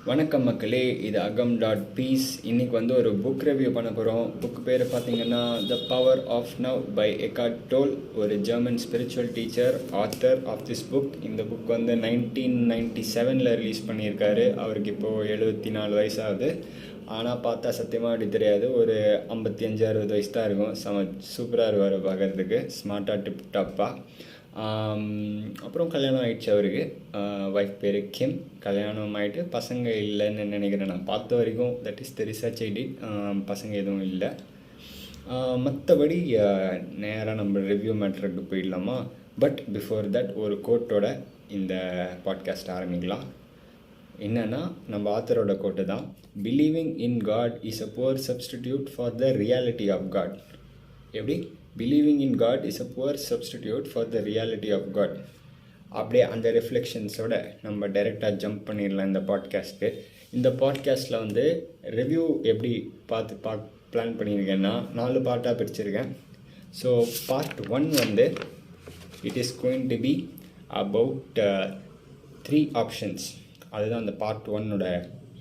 வணக்கம் மக்களே, இது agam.peace. இன்றைக்கி வந்து ஒரு புக் ரிவ்யூ பண்ண போகிறோம். புக் பேர் பார்த்தீங்கன்னா the power of now by Eckhart Tolle, ஒரு German spiritual teacher, author of this book. இந்த புக் வந்து 1997 ரிலீஸ் பண்ணியிருக்காரு. அவருக்கு இப்போது 74 வயசாகுது. ஆனால் பார்த்தா சத்தியமாக அப்படி தெரியாது, ஒரு 55-60 வயசு தான் இருக்கும். சூப்பராக இருவார் பார்க்குறதுக்கு, ஸ்மார்ட்டாக டிப்டாப்பாக. அப்புறம் கல்யாணம் ஆகிடுச்சு அவருக்கு. ஒய்ஃப் பேர் கிம். கல்யாணம் ஆகிட்டு பசங்க இல்லைன்னு நினைக்கிறேன், நான் பார்த்த வரைக்கும். That is the research I did. பசங்க எதுவும் இல்லை. மற்றபடி நேராக நம்ம ரிவ்யூ மேட்ருக்கு போயிடலாமா? பட் பிஃபோர் தட் ஒரு கோட்டோட இந்த பாட்காஸ்ட் ஆரம்பிக்கலாம். என்னென்னா, நம்ம ஆத்தரோட கோட்டு தான், believing in God is a poor substitute for the reality of God. எப்படி? Believing in God is a poor substitute for the reality of God. அப்படியே அந்த ரிஃப்ளெக்ஷன்ஸோட நம்ம டைரெக்டாக ஜம்ப் பண்ணிடலாம் இந்த பாட்காஸ்ட்டு. இந்த பாட்காஸ்ட்டில் வந்து ரிவ்யூ எப்படி பிளான் பண்ணியிருக்கேன்னா 4 பார்ட்டாக பிரிச்சுருக்கேன். ஸோ பார்ட் 1 வந்து it is going to be about 3 options. அதுதான் அந்த பார்ட் 1ஓட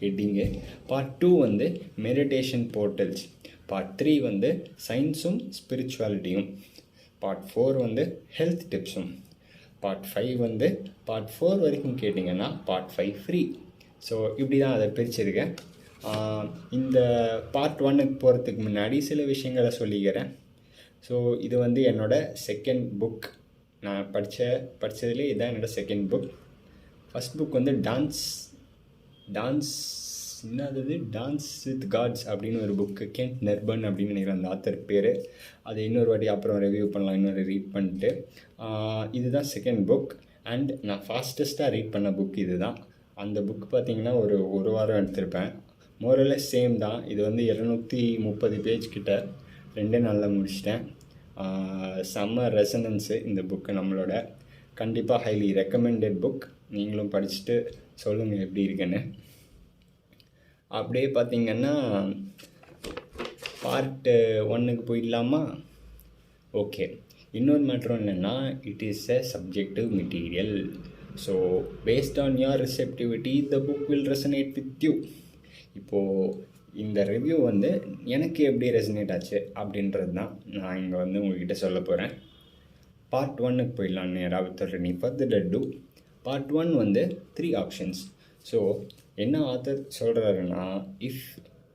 ஹெட்டிங்கு. பார்ட் 2 வந்து மெடிடேஷன் போர்ட்டல்ஸ். பார்ட் 3 வந்து சயின்ஸும் ஸ்பிரிச்சுவாலிட்டியும். பார்ட் 4 வந்து ஹெல்த் டிப்ஸும். பார்ட் 5 வந்து பார்ட் 4 வரைக்கும் கேட்டிங்கன்னா பார்ட் 5 ஃப்ரீ. ஸோ இப்படி தான் அதை பிரிச்சிருக்கேன். இந்த பார்ட் 1க்கு போகிறதுக்கு முன்னாடி சில விஷயங்களை சொல்லிக்கிறேன். ஸோ இது வந்து என்னோடய செகண்ட் புக். நான் படித்ததுலேயே இதுதான் என்னோடய செகண்ட் புக். ஃபஸ்ட் புக் வந்து டான்ஸ் வித் காட்ஸ் அப்படின்னு ஒரு புக்கு. கென்ட் நெர்பன் அப்படின்னு நினைக்கிறேன் அந்த ஆத்தர் பேர். அது இன்னொரு வாட்டி அப்புறம் ரிவ்யூ பண்ணலாம், இன்னொரு ரீட் பண்ணிட்டு. இதுதான் செகண்ட் புக். அண்ட் நான் ஃபாஸ்டஸ்ட்டாக ரீட் பண்ண புக் இது தான். அந்த புக் பார்த்திங்கன்னா ஒரு வாரம் எடுத்திருப்பேன். மோரலஸ் சேம் தான். இது வந்து 230 பேஜ் கிட்ட 2 நாளில் முடிச்சிட்டேன். செம்ம ரெசனன்ஸு இந்த புக்கு நம்மளோட. கண்டிப்பாக ஹைலி ரெக்கமெண்டட் புக். நீங்களும் படிச்சுட்டு சொல்லுங்கள் எப்படி இருக்குன்னு. அப்படியே பார்த்திங்கன்னா பார்ட் 1க்கு போயிடலாமா? ஓகே. இன்னொரு மேட்ரும் என்னென்னா, it is a subjective material. So based on your receptivity the book will resonate with you. இப்போது இந்த ரிவ்யூ வந்து எனக்கு எப்படி ரெசனேட் ஆச்சு அப்படின்றது தான் நான் இங்கே வந்து உங்கள்கிட்ட சொல்ல போகிறேன். பார்ட் 1க்கு போயிடலாம் நேராக with any further ado. Part 1 வந்து 3 ஆப்ஷன்ஸ். ஸோ என்ன ஆத்தர் சொல்கிறாருன்னா,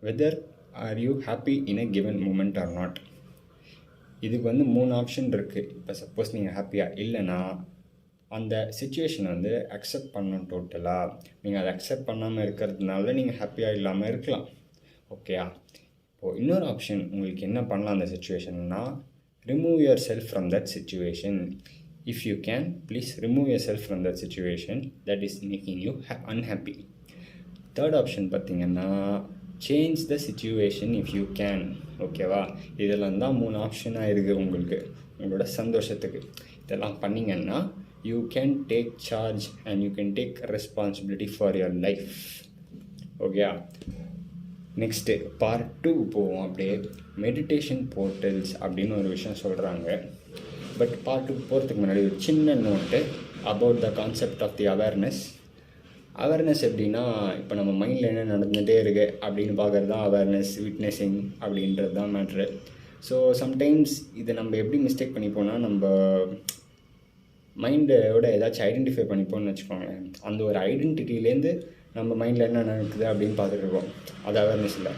whether are you happy in a given moment or not. இதுக்கு வந்து 3 ஆப்ஷன் இருக்குது. இப்போ சப்போஸ் நீங்கள் ஹாப்பியாக இல்லைன்னா அந்த சிச்சுவேஷனை வந்து அக்செப்ட் பண்ணணும். டோட்டலாக நீங்கள் அதை அக்செப்ட் பண்ணாமல் இருக்கிறதுனால நீங்கள் ஹாப்பியாக இல்லாமல் இருக்கலாம். ஓகேயா? இப்போது இன்னொரு ஆப்ஷன் உங்களுக்கு என்ன பண்ணலாம் அந்த சிச்சுவேஷன்னா, remove yourself from that situation. If you can, please remove yourself from that situation that is making you unhappy. Third option பார்த்திங்கன்னா, change the situation if you can. ஓகேவா? இதெல்லாம் தான் 3 ஆப்ஷனாக இருக்குது உங்களுக்கு, உங்களோட சந்தோஷத்துக்கு. இதெல்லாம் பண்ணிங்கன்னா you can take charge and you can take responsibility for your life. ஓகேயா? நெக்ஸ்ட்டு பார்ட் 2 போவோம். அப்படியே மெடிடேஷன் போர்ட்டல்ஸ் அப்படின்னு ஒரு விஷயம் சொல்கிறாங்க. பட் பார்ட் 2 போகிறதுக்கு முன்னாடி ஒரு சின்ன note about the concept of the awareness. Awareness எப்படின்னா, இப்போ நம்ம மைண்டில் என்ன நடந்துகிட்டே இருக்குது அப்படின்னு பார்க்குறது தான் அவேர்னஸ். விட்னஸிங் அப்படின்றது தான் மேட்ரு. ஸோ சம்டைம்ஸ் இதை நம்ம எப்படி மிஸ்டேக் பண்ணிப்போம்னா, நம்ம மைண்டோட ஏதாச்சும் ஐடென்டிஃபை பண்ணிப்போம்னு வச்சுக்கோங்களேன். அந்த ஒரு ஐடென்டிட்டிலேருந்து நம்ம மைண்டில் என்ன நடக்குது அப்படின்னு பார்த்துட்டு இருக்கோம். அது அவேர்னஸ் இல்லை.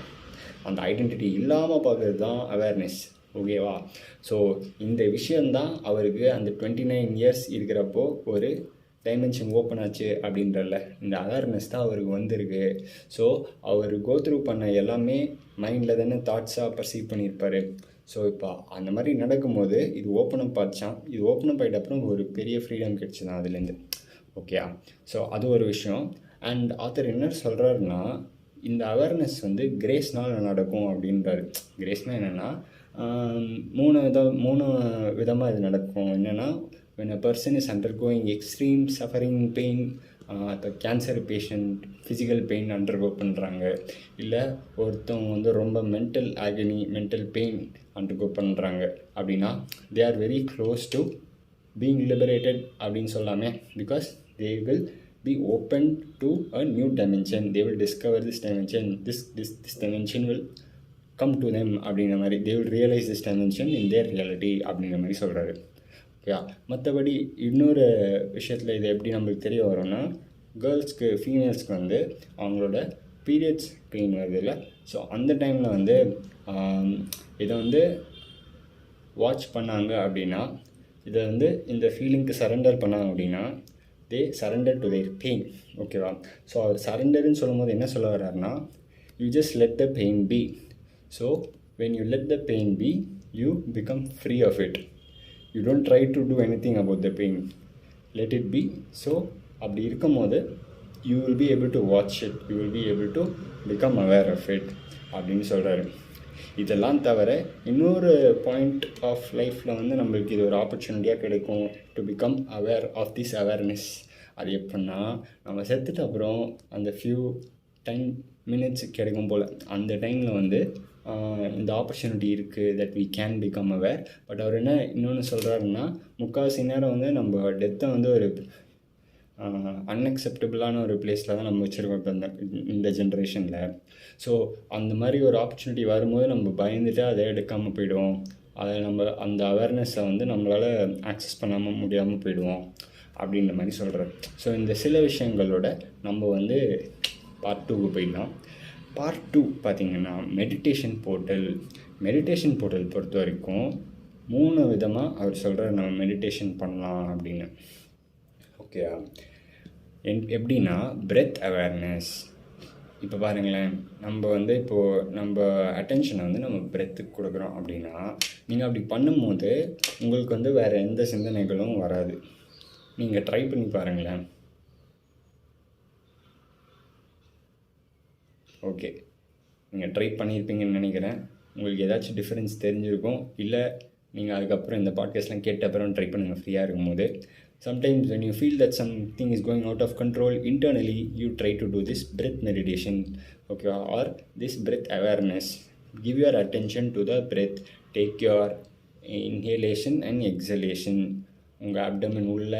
அந்த ஐடென்டிட்டி இல்லாமல் பார்க்குறது தான் அவேர்னஸ். ஓகேவா? ஸோ இந்த விஷயந்தான் அவருக்கு அந்த 29 இயர்ஸ் இருக்கிறப்போ ஒரு டைமென்ஷன் ஓப்பன் ஆச்சு அப்படின்றல. இந்த அவேர்னஸ் தான் அவருக்கு வந்திருக்கு. ஸோ அவர் கோத்ரூ பண்ண எல்லாமே மைண்டில் தானே தாட்ஸாக பர்சீவ் பண்ணியிருப்பார். ஸோ இப்போ அந்த மாதிரி நடக்கும்போது இது ஓப்பன் அப் ஆச்சான். இது ஓப்பன் அப் ஆகிட்ட அப்புறம் ஒரு பெரிய ஃப்ரீடம் கிடச்சி தான் அதுலேருந்து. ஓகேயா? ஸோ அது ஒரு விஷயம். அண்ட் ஆத்தர் என்ன சொல்கிறாருன்னா, இந்த அவேர்னஸ் வந்து கிரேஸ்னால் நடக்கும் அப்படின்றாரு. கிரேஸ்னால் என்னென்னா, 3 விதமாக இது நடக்கும். என்னென்னா, when a person is undergoing extreme suffering, pain, இப்போ cancer patient physical pain undergo பண்ணுறாங்க, இல்லை ஒருத்தவங்க வந்து ரொம்ப மென்டல் பெயின் அண்டர்கோ பண்ணுறாங்க அப்படின்னா, they are very close to being liberated அப்படின்னு சொல்லாமே. Because they will be open to a new dimension. They will discover this dimension. This dimension will come to them அப்படிங்கிற மாதிரி. They will realize this dimension in their reality அப்படிங்கிற மாதிரி சொல்கிறாரு. Okay, மற்றபடி இன்னொரு விஷயத்தில் இது எப்படி நம்மளுக்கு தெரிய வரும்னா, கேர்ள்ஸ்க்கு ஃபீமேல்ஸ்க்கு வந்து அவங்களோட பீரியட்ஸ் பெயின் வருது இல்லை, ஸோ அந்த டைமில் வந்து இதை வந்து வாட்ச் பண்ணாங்க அப்படின்னா, இதை வந்து இந்த ஃபீலிங்க்கு சரண்டர் பண்ணாங்க அப்படின்னா, they surrender to their pain. ஓகேவா? ஸோ அவர் சரண்டர்னு சொல்லும் போது என்ன சொல்ல வர்றாருன்னா, you just let the pain be. So when you let the pain be, you become free of it. You don't try to do anything about the pain, let it be. So அப்படி இருக்கும் போது you will be able to watch it, you will be able to become aware of it அப்படின்னு சொல்கிறாரு. இதெல்லாம் தவிர இன்னொரு point of லைஃப்பில் வந்து நம்மளுக்கு இது ஒரு ஆப்பர்ச்சுனிட்டியாக கிடைக்கும், to become aware of this awareness. அது எப்படின்னா, நம்ம செத்துட்டு அப்புறம் அந்த ஃபியூ 10 minutes கிடைக்கும் போல், அந்த டைமில் வந்து இந்த ஆப்பர்ச்சுனிட்டி இருக்குது, that we can become aware. But அவர் என்ன இன்னொன்று சொல்கிறாருன்னா, முக்கால்வாசி நேரம் வந்து நம்ம டெத்தை வந்து ஒரு அன்அக்செப்டபுளான ஒரு பிளேஸில் தான் நம்ம வச்சுருக்கோம் இப்போ இந்த ஜென்ரேஷனில். ஸோ அந்த மாதிரி ஒரு ஆப்பர்ச்சுனிட்டி வரும்போது நம்ம பயந்துட்டு அதை எடுக்காமல் போயிடுவோம். அதை நம்ம அந்த அவேர்னஸை வந்து நம்மளால் ஆக்சஸ் பண்ணாமல் முடியாமல் போயிடுவோம் அப்படின்ற மாதிரி சொல்கிறார். ஸோ இந்த சில விஷயங்களோட நம்ம வந்து பார்ட் 2க்கு போயிடலாம். பார்ட் 2 பார்த்திங்கன்னா மெடிடேஷன் போர்ட்டல். மெடிடேஷன் போர்ட்டல் பொறுத்த வரைக்கும் 3 விதமாக அவர் சொல்கிறார் நம்ம மெடிடேஷன் பண்ணலாம் அப்படின்னு. ஓகே, எப்படின்னா பிரெத் அவேர்னஸ். இப்போ பாருங்களேன், நம்ம வந்து இப்போது நம்ம அட்டென்ஷனை வந்து நம்ம பிரெத்துக்கு கொடுக்குறோம் அப்படின்னா, நீங்கள் அப்படி பண்ணும்போது உங்களுக்கு வந்து வேறு எந்த சிந்தனைகளும் வராது. நீங்கள் ட்ரை பண்ணி பாருங்களேன். ஓகே, நீங்கள் ட்ரை பண்ணியிருப்பீங்கன்னு நினைக்கிறேன். உங்களுக்கு ஏதாச்சும் டிஃப்ரென்ஸ் தெரிஞ்சிருக்கும். இல்லை நீங்கள் அதுக்கப்புறம் இந்த பாட்காஸ்ட்லாம் கேட்ட அப்புறம் ட்ரை பண்ணுங்கள் ஃப்ரீயாக இருக்கும்போது. Sometimes when you feel that something is going out of control internally, you try to do this breath meditation, okay, or this breath awareness. Give your attention to the breath. Take your inhalation and exhalation. உங்கள் abdomen உள்ள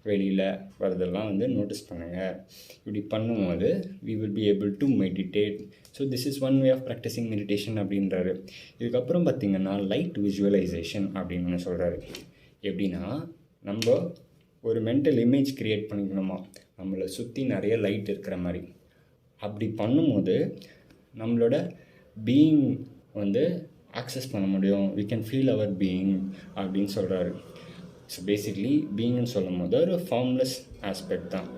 வெளியில் வரதெல்லாம் வந்து notice பண்ணுங்கள். இப்படி பண்ணும்போது we will be able to meditate. So this is one way of practicing meditation அப்படின்றாரு. இதுக்கப்புறம் பார்த்திங்கன்னா லைட் விஜுவலைசேஷன் அப்படின்னு சொல்கிறாரு. எப்படின்னா, நம்ம ஒரு மென்டல் இமேஜ் க்ரியேட் பண்ணிக்கணுமா, நம்மளை சுற்றி நிறைய லைட் இருக்கிற மாதிரி. அப்படி பண்ணும்போது நம்மளோட பீயிங் வந்து ஆக்சஸ் பண்ண முடியும். we can feel our being அப்படின்னு சொல்கிறாரு. ஸோ பேசிக்லி பீயிங்னு சொல்லும் போது ஒரு ஃபார்ம்லெஸ் ஆஸ்பெக்ட் தான்.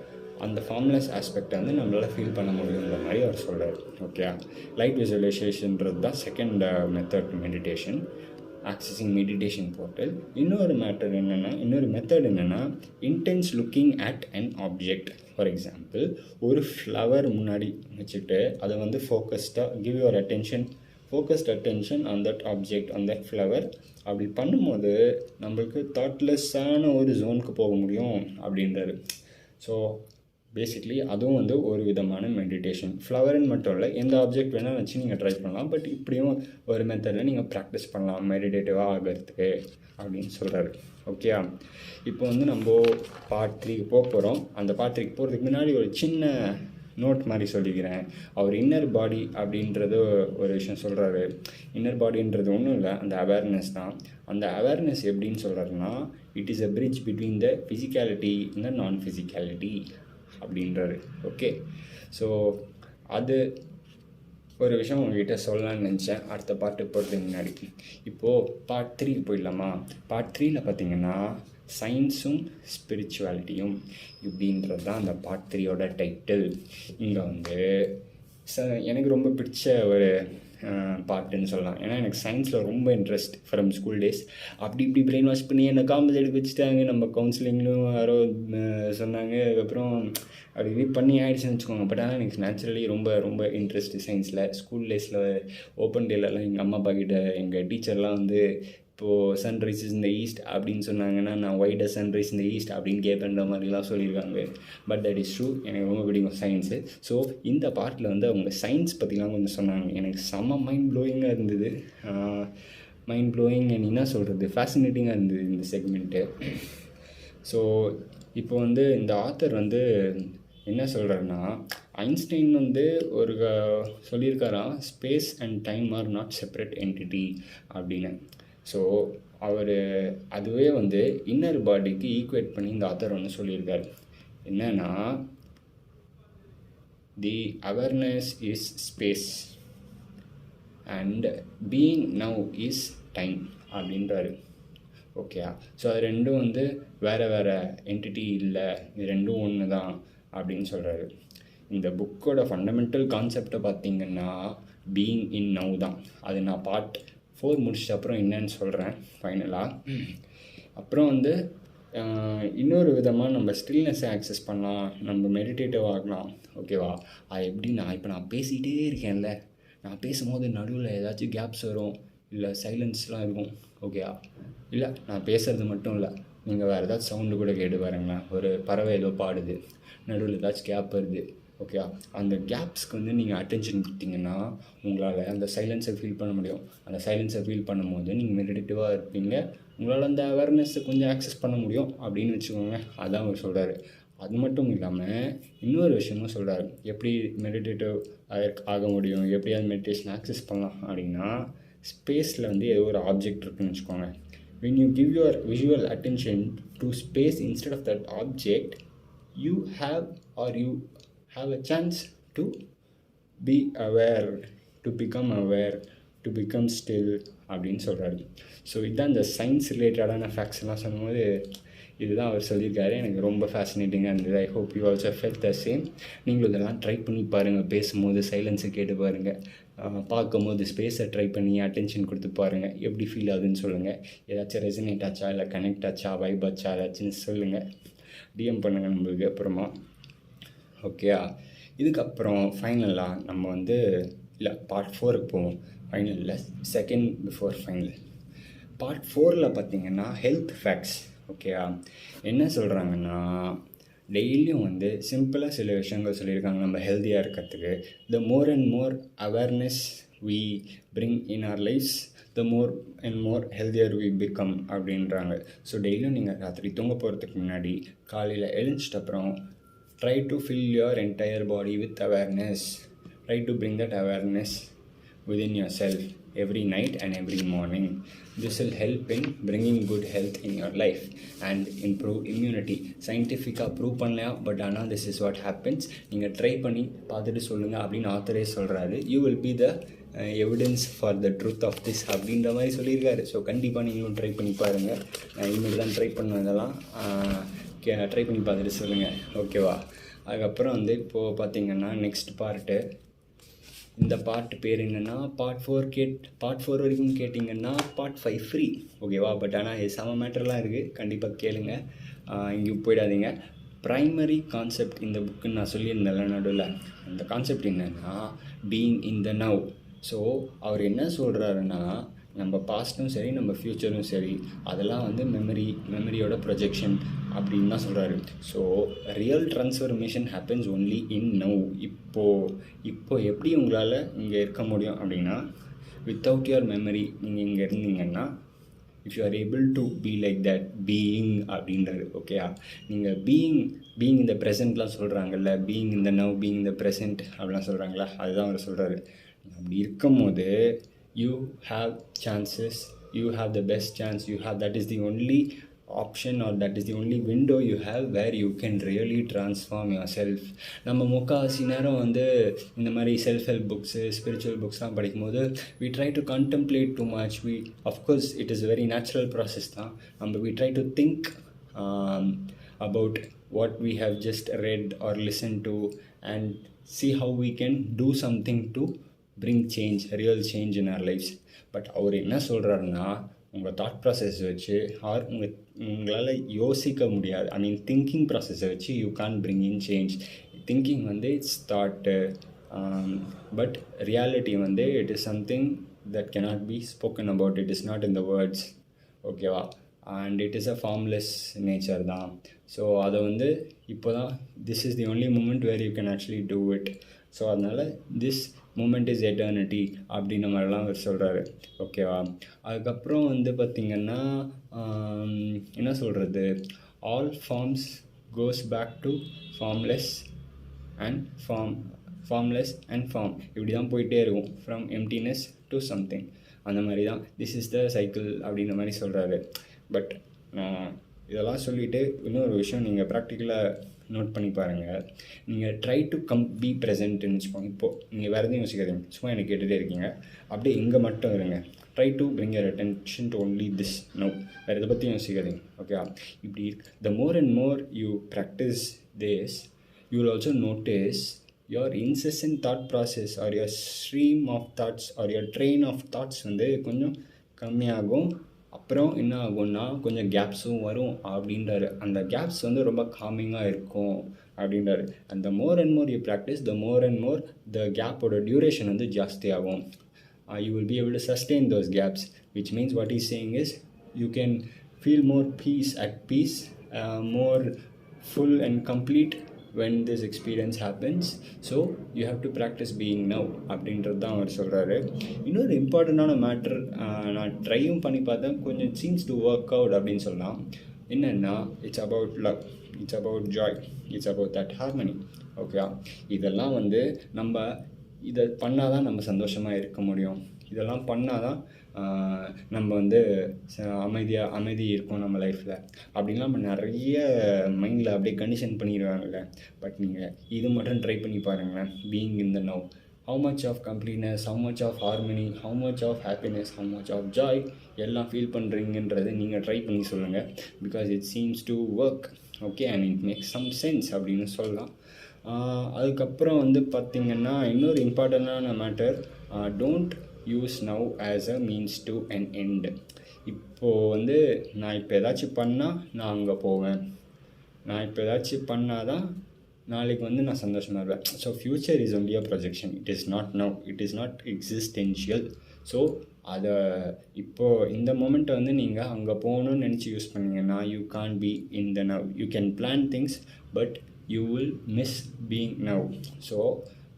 அந்த ஃபார்ம்லெஸ் ஆஸ்பெக்டை வந்து நம்மளால் ஃபீல் பண்ண முடியுன்ற மாதிரி அவர் சொல்கிறார். ஓகே, லைட் விஜுவலைசேஷன்றது தான் second method meditation, accessing meditation portal. இன்னொரு மெத்தட் என்னென்னா intense looking at an object. For example, ஒரு ஃப்ளவர் முன்னாடி வச்சுட்டு அதை வந்து ஃபோக்கஸ்டாக give your focused attention on that object, on that flower. அப்படி பண்ணும்போது நம்மளுக்கு தாட்லெஸ்ஸான ஒரு ஜோனுக்கு போக முடியும் அப்படின்றாரு. ஸோ பேசிக்லி அதுவும் வந்து ஒரு விதமான மெடிடேஷன். ஃப்ளவர்னு மட்டும் இல்லை, எந்த ஆப்ஜெக்ட் வேணால் வச்சு நீங்கள் ட்ரை பண்ணலாம். பட் இப்படியும் ஒரு மெத்தடில் நீங்கள் ப்ராக்டிஸ் பண்ணலாம் மெடிடேட்டிவாக ஆகிறதுக்கு அப்படின்னு சொல்கிறாரு. ஓகே, இப்போ வந்து நம்ம பார்ட் 3க்கு போகிறோம். அந்த பார்ட் 3க்கு போகிறதுக்கு முன்னாடி ஒரு சின்ன நோட் மாதிரி சொல்லிக்கிறேன். அவர் இன்னர் பாடி அப்படின்றது ஒரு விஷயம் சொல்கிறாரு. இன்னர் பாடின்றது ஒன்றும் இல்லை, அந்த அவேர்னஸ் தான். அந்த அவேர்னஸ் எப்படின்னு சொல்கிறாருன்னா, it is a bridge between the physicality and the non physicality அப்படின்றாரு. ஓகே, ஸோ அது ஒரு விஷயம் உங்கள்கிட்ட சொல்லலான்னு நினச்சேன் அடுத்த பார்ட்டுக்கு போகிறதுக்கு முன்னாடி. இப்போது பார்ட் 3க்கு போயிடலாமா? பார்ட் 3ல் பார்த்திங்கன்னா சயின்ஸும் ஸ்பிரிச்சுவாலிட்டியும் இப்படின்றது தான் அந்த பார்ட் 3யோட டைட்டில். இங்கே வந்து எனக்கு ரொம்ப பிடிச்ச ஒரு பார்ட்டுன்னு சொல்லலாம். ஏன்னா எனக்கு சயின்ஸில் ரொம்ப இன்ட்ரெஸ்ட் ஃப்ரம் ஸ்கூல் டேஸ். அப்படி இப்படி பிரெயின் வாஷ் பண்ணி என்னை காலேஜ் எடுக்க வச்சுட்டாங்க. நம்ம கவுன்சிலிங்லும் யாரோ சொன்னாங்க. அதுக்கப்புறம் அப்படி இப்படி பண்ணி ஆகிடுச்சுன்னு வச்சுக்கோங்க. பட் ஆனால் எனக்கு நேச்சுரலி ரொம்ப ரொம்ப இன்ட்ரெஸ்ட்டு சயின்ஸில். ஸ்கூல் டேஸில் ஓப்பன் டேலலாம் எங்கள் அம்மா அப்பா கிட்ட எங்கள் டீச்சர்லாம் வந்து இப்போது சன்ரைஸ் இந்த ஈஸ்ட் அப்படின்னு சொன்னாங்கன்னா நான் ஒய் டஸ் சன்ரைஸ் இந்த ஈஸ்ட் அப்படின்னு கேட்பேன்ற மாதிரிலாம் சொல்லியிருக்காங்க. பட் தட் இஸ் ட்ரூ, எனக்கு ரொம்ப பிடிக்கும் சயின்ஸு. ஸோ இந்த பார்ட்டில் வந்து அவங்க சயின்ஸ் பற்றிலாம் கொஞ்சம் சொன்னாங்க. எனக்கு செம்ம மைண்ட் ப்ளோயிங்காக இருந்தது. மைண்ட் ப்ளோயிங் என்ன சொல்கிறது, ஃபேசினேட்டிங்காக இருந்தது இந்த செக்மெண்ட்டு. ஸோ இப்போ வந்து இந்த ஆத்தர் வந்து என்ன சொல்கிறாருன்னா, ஐன்ஸ்டைன் வந்து ஒரு சொல்லியிருக்காராம், space and time are not separate entity அப்படின்னு. ஸோ அவர் அதுவே வந்து இன்னர் பாடிக்கு ஈக்குவேட் பண்ணி இந்த ஆத்தர் ஒன்று சொல்லியிருக்காரு. என்னன்னா, தி awareness is space and being now is time அப்படின்றாரு. ஓகேயா? ஸோ அது ரெண்டும் வந்து வேறு வேறு என்டிட்டி இல்லை, இது ரெண்டும் ஒன்று தான் அப்படின்னு சொல்கிறாரு. இந்த புக்கோட ஃபண்டமெண்டல் கான்செப்டை பார்த்திங்கன்னா பீயிங் இன் நவ் தான். அது நான் பார்ட் 4 முடிச்சிட்ட அப்புறம் என்னன்னு சொல்கிறேன் ஃபைனலாக. அப்புறம் வந்து இன்னொரு விதமாக நம்ம ஸ்டில்னஸை ஆக்சஸ் பண்ணலாம், நம்ம மெடிடேட்டிவ் ஆகலாம். ஓகேவா? அது எப்படின்னா, இப்போ நான் பேசிகிட்டே இருக்கேன்ல, நான் பேசும்போது நடுவில் ஏதாச்சும் கேப்ஸ் வரும், இல்லை சைலன்ஸ்லாம் இருக்கும். ஓகேவா? இல்லை நான் பேசுகிறது மட்டும் இல்லை, நீங்கள் வேறு ஏதாச்சும் சவுண்டு கூட கேட்டு பாருங்களேன். ஒரு பறவை ஏதோ பாடுது, நடுவில் ஏதாச்சும் கேப் வருது. ஓகே, அந்த கேப்ஸ்க்கு வந்து நீங்கள் அட்டென்ஷன் கொடுத்தீங்கன்னா உங்களால் அந்த சைலன்ஸை ஃபீல் பண்ண முடியும். அந்த சைலன்ஸை ஃபீல் பண்ணும்போது நீங்கள் மெடிடேட்டிவாக இருப்பீங்க, உங்களால் அந்த அவேர்னஸை கொஞ்சம் ஆக்சஸ் பண்ண முடியும் அப்படின்னு வச்சுக்கோங்க. அதான் அவர் சொல்கிறாரு. அது மட்டும் இல்லாமல் இன்னொரு விஷயமும் சொல்கிறாரு, எப்படி மெடிடேட்டிவ் ஆக முடியும், எப்படி அந்த மெடிடேஷன் ஆக்சஸ் பண்ணலாம் அப்படின்னா, ஸ்பேஸில் வந்து ஏதோ ஒரு ஆப்ஜெக்ட் இருக்குதுன்னு வச்சுக்கோங்க. when you give your visual attention to space instead of that object, you have a chance to be aware, to become aware, to become still அப்படின்னு சொல்கிறாரு. ஸோ இதுதான் இந்த சயின்ஸ் ரிலேட்டடான ஃபேக்ட்ஸ் எல்லாம் சொல்லும்போது இதுதான் அவர் சொல்லியிருக்காரு. எனக்கு ரொம்ப ஃபேசினேட்டிங்காக இருந்தது. I hope you also felt the same. நீங்களும் இதெல்லாம் ட்ரை பண்ணி பாருங்கள். பேசும்போது சைலன்ஸை கேட்டு பாருங்கள், பார்க்கும்போது ஸ்பேஸை ட்ரை பண்ணி அட்டென்ஷன் கொடுத்து பாருங்கள், எப்படி ஃபீல் ஆகுதுன்னு சொல்லுங்கள். ஏதாச்சும் ரெசனேட் ஆச்சா, இல்லை கனெக்ட் ஆச்சா, வைப் ஆச்சா, ஏதாச்சும் சொல்லுங்கள், டிஎம் பண்ணுங்கள் நம்மளுக்கு அப்புறமா. ஓகேயா? இதுக்கப்புறம் ஃபைனலாக நம்ம வந்து இல்லை பார்ட் 4க்கு போவோம். ஃபைனலில் செகண்ட் பிஃபோர் ஃபைனல் பார்ட் 4ல் பார்த்திங்கன்னா ஹெல்த் ஃபேக்ட்ஸ். ஓகேயா? என்ன சொல்கிறாங்கன்னா, டெய்லியும் வந்து சிம்பிளாக சில விஷயங்கள் சொல்லியிருக்காங்க நம்ம ஹெல்த்தியாக இருக்கிறதுக்கு. The more and more awareness we bring in our lives, the more and more healthier we become அப்படின்றாங்க. ஸோ டெய்லியும் நீங்கள் ராத்திரி தூங்க போகிறதுக்கு முன்னாடி, காலையில் எழுந்திரிச்சிட்ட அப்புறம் try to fill your entire body with awareness. Try to bring that awareness within yourself every night and every morning. This will help in bringing good health in your life and improve immunity. Scientifically prove பண்ணலையா, but ஆனால் this is what happens. நீங்கள் try பண்ணி பார்த்துட்டு சொல்லுங்கள் அப்படின்னு ஆத்தரே சொல்கிறாரு. You will be the evidence for the truth of this அப்படின்ற மாதிரி சொல்லியிருக்காரு. ஸோ கண்டிப்பாக நீங்களும் ட்ரை பண்ணி பாருங்கள். நான் இனிமேல் தான் ட்ரை பண்ணதெல்லாம் ட்ரை பண்ணி பார்த்துட்டு சொல்லுங்கள். ஓகேவா? அதுக்கப்புறம் வந்து இப்போது பார்த்திங்கன்னா நெக்ஸ்ட் பார்ட்டு, இந்த பார்ட் பேர் என்னென்னா பார்ட் 4 வரைக்கும் கேட்டிங்கன்னா பார்ட் 5 ஃப்ரீ. ஓகேவா? பட் ஆனால் இது செம மேட்டர்லாம் இருக்குது, கண்டிப்பாக கேளுங்க, இங்கேயும் போயிடாதீங்க. ப்ரைமரி கான்செப்ட் இந்த புக்குன்னு நான் சொல்லியிருந்தேன்ல நடுவில், அந்த கான்செப்ட் என்னென்னா being in the now. So அவர் என்ன சொல்கிறாருன்னா, நம்ம பாஸ்ட்டும் சரி நம்ம ஃப்யூச்சரும் சரி அதெல்லாம் வந்து மெமரியோட ப்ரொஜெக்ஷன் அப்படின்னு தான் சொல்கிறாரு. So real transformation happens only in now. இப்போது எப்படி உங்களால் இங்கே இருக்க முடியும் அப்படின்னா, வித்தவுட் யுவர் மெமரி நீங்கள் இங்கே இருந்தீங்கன்னா, if you are able to be like that being அப்படின்றது. ஓகேயா? நீங்கள் பீயிங் இந்த ப்ரெசென்ட்லாம் சொல்கிறாங்கல்ல, பீயிங் இந்த நவ், பீயிங் இந்த ப்ரெசென்ட் அப்படிலாம் சொல்கிறாங்களா, அதுதான் அவர் சொல்கிறாரு. அப்படி இருக்கும் போது you have chances, you have the best chance, that is the only option, or that is the only window you have where you can really transform yourself. நம்ம முக்கால்வாசி நேரம் வந்து இந்த மாதிரி செல்ஃப் ஹெல்ப் புக்ஸு, ஸ்பிரிச்சுவல் புக்ஸ்லாம் படிக்கும்போது we try to contemplate too much. Of course it is a very natural process தான். we try to think about what we have just read or listened to and see how we can do something to bring change, real change in our lives. But அவர் என்ன சொல்கிறாருன்னா, உங்கள் thought process வச்சு R உங்களால் யோசிக்க முடியாது, thinking ப்ராசஸை வச்சு you can bring in change. Thinking வந்து இட்ஸ் தாட்டு, பட் ரியாலிட்டி வந்து it is something that cannot be spoken about, it is not in the words. ஓகேவா? And it is a formless nature தான். So அதை வந்து இப்போ தான் this is the only moment where you can actually do it. So அதனால் this moment is eternity அப்படின்ற மாதிரிலாம் அவர் சொல்கிறாரு. ஓகேவா? அதுக்கப்புறம் வந்து பார்த்திங்கன்னா என்ன சொல்கிறது, all forms goes back to formless and formless and form, இப்படி தான் போயிட்டே இருக்கும். ஃப்ரம் எம்டினஸ் டு சம்திங், அந்த மாதிரி தான் திஸ் இஸ் த சைக்கிள் அப்படின்ற மாதிரி சொல்கிறாரு. பட் இதெல்லாம் சொல்லிவிட்டு இன்னொரு விஷயம் நீங்கள் ப்ராக்டிக்கலாக நோட் பண்ணி பாருங்கள். நீங்கள் ட்ரை டு பி ப்ரெசென்ட்னு வச்சுக்கோங்க. இப்போது நீங்கள் வேறு எதுவும் யோசிக்காதீங்க, சும்மா எனக்கு கேட்டுகிட்டே இருக்கீங்க, அப்படியே இங்கே மட்டும் இருங்க. Try to bring your attention to only this now, வேறு இதை பற்றியும் யோசிக்காதீங்க. ஓகே, இப்படி the more and more you practice this, you will also notice your incessant thought process or your stream of thoughts or your train of thoughts வந்து கொஞ்சம் கம்மியாகும். அப்புறம் என்ன ஆகும்னா கொஞ்சம் கேப்ஸும் வரும் அப்படின்றாரு. அந்த கேப்ஸ் வந்து ரொம்ப காமிங்காக இருக்கும் அப்படின்றாரு. And the more and more you practice, the more and more the கேப்போட டியூரேஷன் வந்து ஜாஸ்தியாகும். You will be able to sustain those gaps, which means what he's saying is you can feel more at peace, more full and complete when this experience happens. So you have to practice being now அப்படின்றது தான் அவர் சொல்கிறாரு. இன்னொரு இம்பார்ட்டண்ட்டான matter நான் ட்ரையும் பண்ணி பார்த்தேன், கொஞ்சம் seems to work out அப்படின்னு சொல்லலாம். என்னென்னா it's about love, it's about Joy, it's about that harmony. Okay, இதெல்லாம் வந்து நம்ம இதை பண்ணால் தான் நம்ம சந்தோஷமாக இருக்க முடியும். இதெல்லாம் பண்ணால் தான் நம்ம வந்து அமைதி இருக்கும் நம்ம லைஃப்பில். அப்படின்லாம் நம்ம நிறைய மைண்டில் அப்படியே கண்டிஷன் பண்ணிடுவாங்கல்ல. பட் நீங்கள் இது மட்டும் ட்ரை பண்ணி பாருங்களேன். Being in the now, how much of completeness, how much of harmony, how much of happiness, how much of joy எல்லாம் ஃபீல் பண்ணுறீங்கன்றது நீங்கள் ட்ரை பண்ணி சொல்லுங்கள். Because it seems to work. Okay, and it makes some sense அப்படின்னு சொல்லலாம். அதுக்கப்புறம் வந்து பார்த்திங்கன்னா இன்னொரு இம்பார்ட்டண்ட்டான matter, don't use now as a means to an end. இப்போது வந்து நான் இப்போ ஏதாச்சும் பண்ணால் நான் அங்கே போவேன், நான் இப்போ ஏதாச்சும் பண்ணால் தான் நாளைக்கு வந்து நான் சந்தோஷமாக இருப்பேன். So future is only a projection, it is not now, it is not existential. So அதை இப்போது இந்த மொமெண்ட்டை வந்து நீங்கள் அங்கே போகணுன்னு நினச்சி யூஸ் பண்ணிங்கன்னா you can be in the now. You can plan things but you will miss being now. So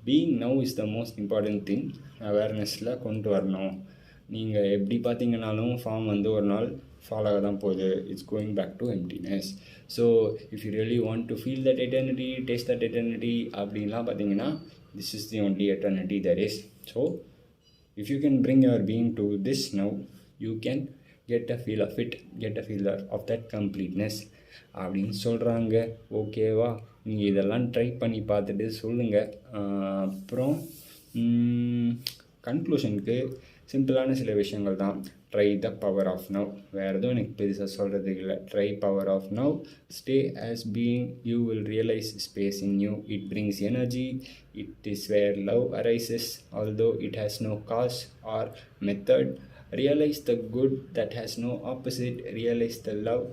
being now is the most important thing. அவேர்னஸில் கொண்டு வரணும். நீங்கள் எப்படி பார்த்தீங்கன்னாலும் ஃபார்ம் வந்து ஒரு நாள் ஃபால் ஆக தான் போகுது. It's going back to emptiness. So if you really want to feel that eternity, taste that eternity அப்படின்லாம் பார்த்தீங்கன்னா this is the only eternity there is. So if you can bring your being to this now, you can get a feel of it, get a feel of that completeness அப்படின்னு சொல்கிறாங்க. ஓகேவா, நீங்கள் இதெல்லாம் try பண்ணி பார்த்துட்டு சொல்லுங்கள். அப்புறம் கன்க்ளூஷனுக்கு சிம்பிளான சில விஷயங்கள் தான். Try the power of now, வேறு எதுவும் எனக்கு பெருசாக சொல்கிறதுக்கு இல்லை. Try power of now, stay as being, you will realize space in you, it brings energy, it is where love arises although it has no cause or method. Realize the good that has no opposite, realize the love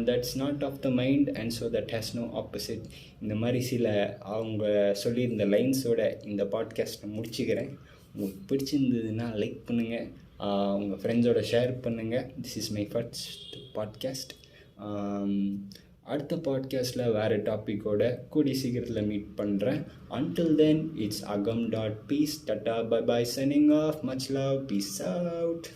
that's not of the mind and so that has no opposite. இந்த மாதிரி சில அவங்க சொல்லியிருந்த லைன்ஸோட இந்த பாட்காஸ்ட்டை முடிச்சுக்கிறேன். உங்களுக்கு பிடிச்சிருந்ததுன்னா லைக் பண்ணுங்கள், உங்கள் ஃப்ரெண்ட்ஸோட ஷேர் பண்ணுங்கள். This is my first podcast. அடுத்த பாட்காஸ்ட்டில் வேறு டாப்பிக்கோட கூடி சீக்கிரத்தில் மீட் பண்ணுறேன். Until then, it's agam.peace. Tata, bye bye, signing off. Much love. Peace out.